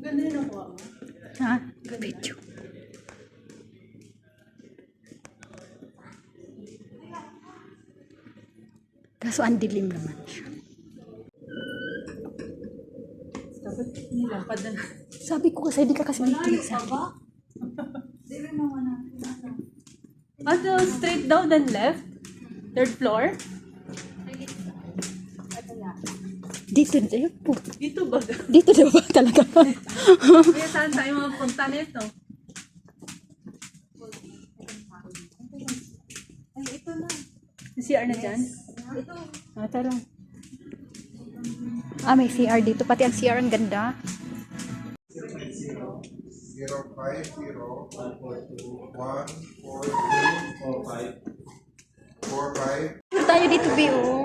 Ganda yun ako. Ha? Video. Kaso ang dilim naman siya. Dapat nilampad na. Sabi ko kasi, di ka kasi nakikinig sa akin. Ano, straight down then left? Third floor? Dito, Dito ba? dito daw ba talaga? Kaya saan tayo mapunta nito? Ay, ito na. CR na dyan? Ito. Ah, tara. Ah, may CR dito. Pati ang CR ang ganda. 050-142-45. Tayo dito, Bio.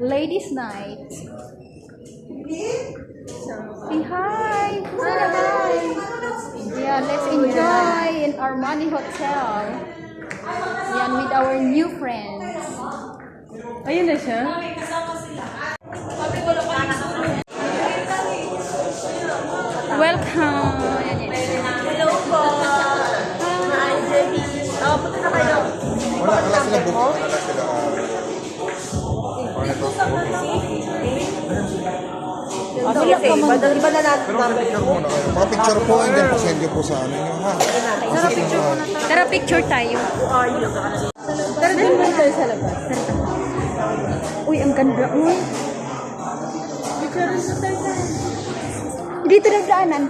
Ladies night. Say hi. Hi. Yeah, let's enjoy in Armani Hotel. Yan, with our new friends. Ayun na siya. Welcome. Yan, yan. Hello po. Hi, Jenny. Punta na kayo. Wala sila book. Wala sila. Sige, iba na natin. Pero picture muna kayo. Mga-picture po and then pasend nyo po sa ano nyo ha. Tara, picture tayo. Tara, dun ba tayo sa labas? Uy, ang ganda. Uy. Picture rin sa tayo. Dito na daanan.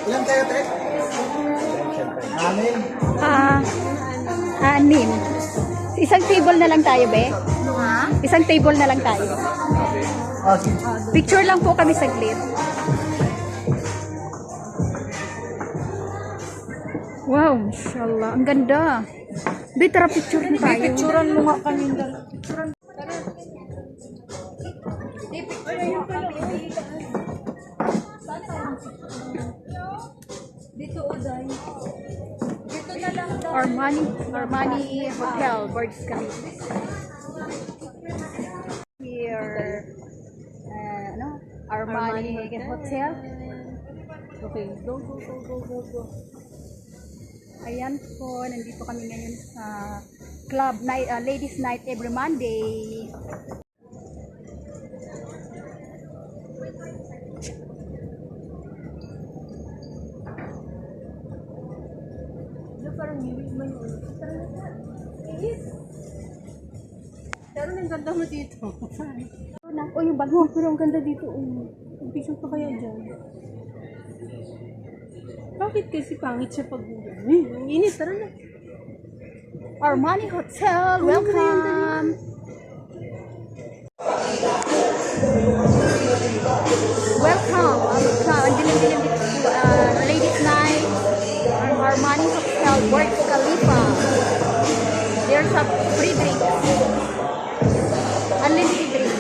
Ilan kayo, Tek? Amin. Anim. Isang table na lang tayo, be. Isang table na lang tayo. Picture lang po kami saglit. Wow, mashallah. Ang ganda. Be, tara picture na tayo. Picturean mo nga kami. Dito o dahil. Dito na lang daw. Armani Hotel, Burj Khalifa. Here, ano? Armani Hotel. Okay, go. Ayan po, nandito kami ngayon sa club night, ladies night every Monday. Parang niwis man yun. Pero ang ganda mo dito. Oh, yung bago. Pero ang ganda dito. Picture pa kaya dyan. Bakit kasi pangit siya pag ang init, tara na. Armani Hotel, welcome! Welcome! Ang dilim-dilim dito. Ladies night, Armani Hotel, Burj Khalifa. There's a free drink. Unlimited drink.